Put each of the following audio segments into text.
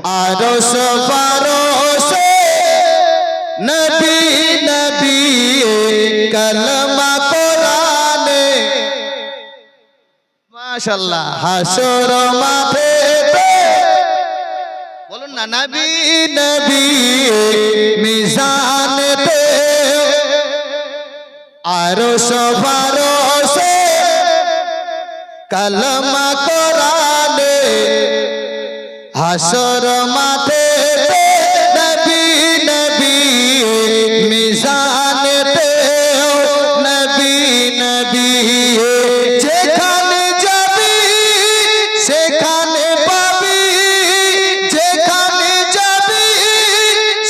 আরশ ফারশে নবী নবী কালমা কোরআনে মাশাআল্লাহ হাসর মাঠেতে বলুন না নবী নবী মিজানেতে আরশ ফারশে কালমা কোরআনে হাসর মাঠেতে নবী নবী মিজানেতে নবী নবী যেখানে যাবি সেখানে পাবি যেখানে যাবি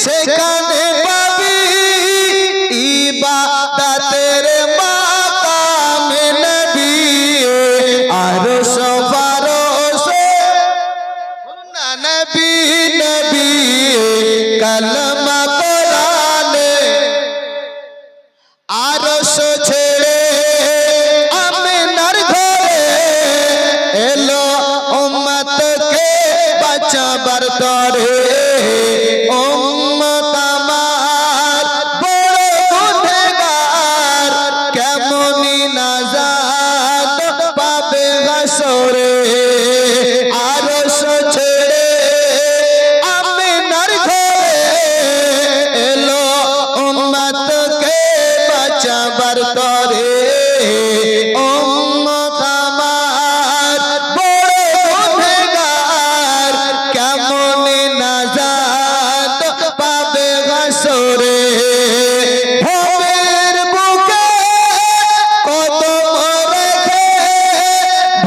সেখানে পাবি ইবাদতের মাকামে নবী আরশ ফারশে না নবী নবী কালমা কোরআনে আরশ ছেড়ে আমিনার ঘরে এলো উম্মতকে বাঁচাবার তরে উম্মত আমার বড় গুনেহগার কেমনি নাজাত পাবে হাসরে আরশ ছেড়ে আমিনার ঘরে এলো উম্মতকে বাঁচাবার তরে উম্মত আমার বড় গুনেহগার কেমনি নাজাত পাবে হাসরে ভবের বুকে কদম রেখে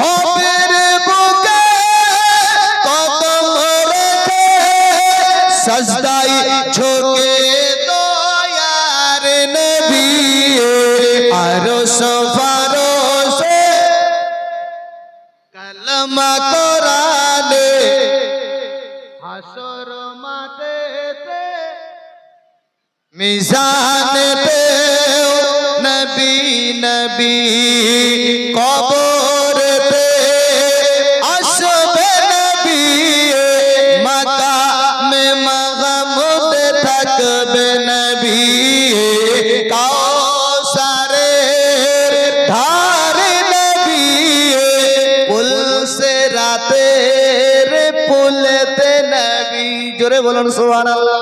ভবের বুকে কদম রেখে সাজদায় ঝোঁকে দয়ার নবী আরশ ফারশে কালমা কোরআনে হাসর মাঠেতে মিজানেতে নবী নবী কবরেতে আসবে নবী মাকামে মাহমুদে থাকবে নবী কাউসারের ধারে নবী পুলসিরাতের পুলেতে নবী জোরে বলুন সুবহানাল্লাহ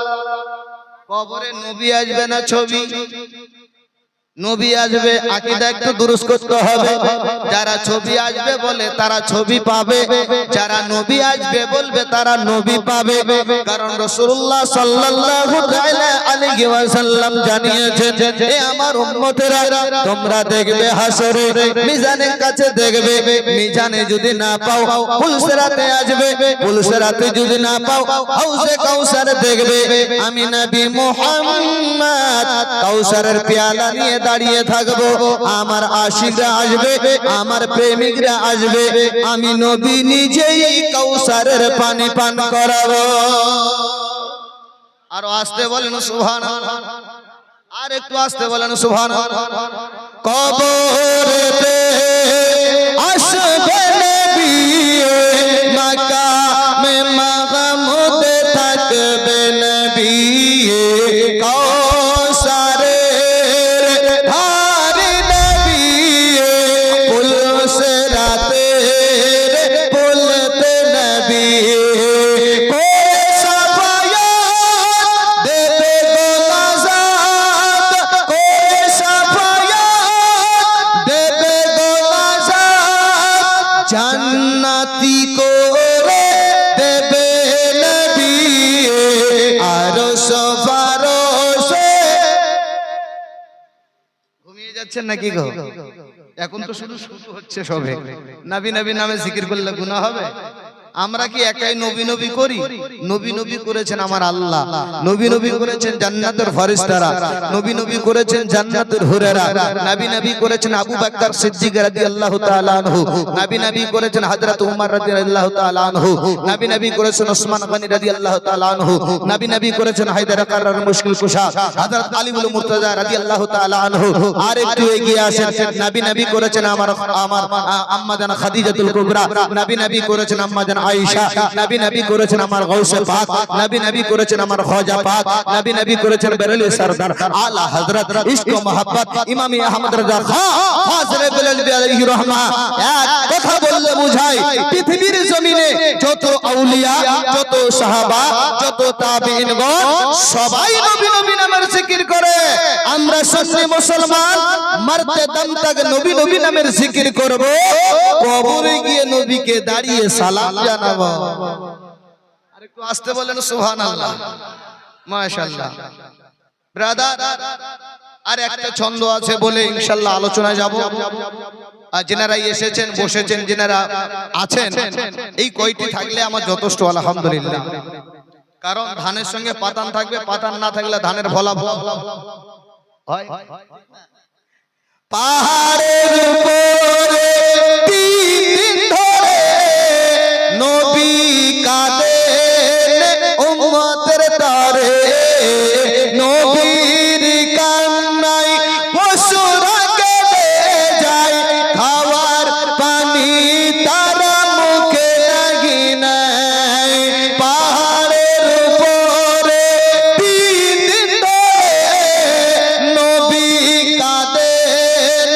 কবরে নবী আসবে না ছবি নবী আসবে আকীদা একটু দুরুস্ত করতে হবে যারা ছবি আসবে বলে তারা ছবি পাবে যারা নবী আসবে বলবে তারা নবী পাবে কারণ রাসূলুল্লাহ সাল্লাল্লাহু তাআলা আলাইহি ওয়াসাল্লাম জানিয়েছেন এ আমার উম্মতেরা তোমরা দেখবে হাসরে মিজানের কাছে দেখবে মিজানে যদি না পাও পুলসিরাতে আসবে পুলসিরাতে যদি না পাও হাউজে কাউসার দেখবে আমি নবী মুহাম্মদ কাউসারের পেয়ালা নিয়ে দাঁড়িয়ে থাকবো আমার আশিকরা আসবে আমার প্রেমিকরা আসবে আমি নবী নিজেই কাউসারের পানি পান করাবো আর আস্তে বলেন সুবহানাল্লাহ আর একটু আস্তে বলেন সুবহানাল্লাহ কবরেতে আসবে নবী মাকামে মাহমুদে থাকবে নবী জান্নাতি করে দেবে নবী আরশ ফারশে ঘুমিয়ে যাচ্ছেন নাকি গো এখন তো শুধু শুরু হচ্ছে সবে নবী নবী নামে জিকির করলে গুনাহ হবে আমরা কি একাই নবী নবী করি নবী নবী করেছেন আমার আল্লাহ নবী নবী করেছেন জান্নাতের ফেরেশতারা নবী নবী করেছেন জান্নাতের হুরেরা নবী নবী করেছেন আবু বকর সিদ্দিক রাদিয়াল্লাহু তাআলা আনহু নবী নবী করেছেন হযরত উমর রাদিয়াল্লাহু তাআলা আনহু নবী নবী করেছেন ওসমান গনি রাদিয়াল্লাহু তাআলা আনহু নবী নবী করেছেন হায়দার কাররার মুশকিল কুশা হযরত আলী ইবনে মুর্তজা রাদিয়াল্লাহু তাআলা আনহু আর একটু এগিয়ে আসেন নবী নবী করেছেন আমার আম্মা জান খাদিজাতুল কুবরা নবী নবী করেছেন আম্মা জান আয়েশা, নবী নবী করেছেন আমার গাউসে পাক, নবী নবী করেছেন আমার খাজা পাক, নবী নবী করেছেন বেরেলভী সরদার আলা হযরত ইশক ও মোহাব্বত ইমাম আহমদ রাজা খান ফাজলে বেরেলভী আলাইহি রহমা। এক কথা বললে বুঝায় পৃথিবীর জমিনে যত আউলিয়া, যত সাহাবা, যত তাবিঈনগণ সবাই নবী নবী নামের জিকির করে। আমরা সুন্নি মুসলমান মরতে দম তক নবী নবী নামের জিকির করব, কবরে গিয়ে নবীকে দাঁড়িয়ে সালাম জানাবো। আরেকটু আস্তে বলেন সুবহানাল্লাহ, মাশাআল্লাহ। ব্রাদার, আর একটা ছন্দ আছে বলে ইনশাআল্লাহ আলোচনায় যাব। আর যারা এসেছেন বসেছেন, যারা আছেন, এই কয়টি থাকলে আমার যথেষ্ট আলহামদুলিল্লাহ। কারণ ধানের সঙ্গে পাতান থাকবে, পাতান না থাকলে ধানের ফলা হয়। পাহাড়ের উপরে তিন ধরে নবী কাঁদেন উম্মতের তরে, নবীর কান্নায় পশুরা কেঁদে যায়, খাওয়ার পানি তারা মুখে লাগি নাই। পাহাড়ের উপরে তিন দিন ধরে নবী কাঁদেন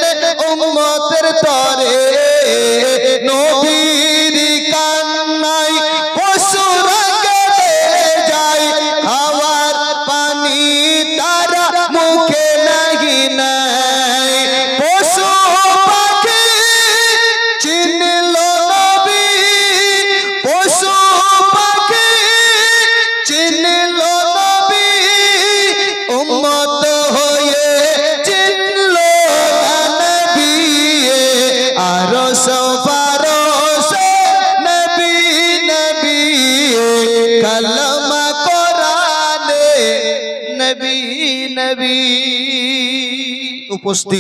উম্মতের তরে, নবীর কান্নায় পশুরা কেঁদে যায়, খাওয়ার পানি তারা মুখে লাগি নাই। পশু পাখি চিনল নবী, পশু পাখি চিনল নবী, উম্মত হয়ে চিনল নবী। আরশ ফারশ নবী নবী, কালমা কোরআনে নবী নবী। উপস্থিত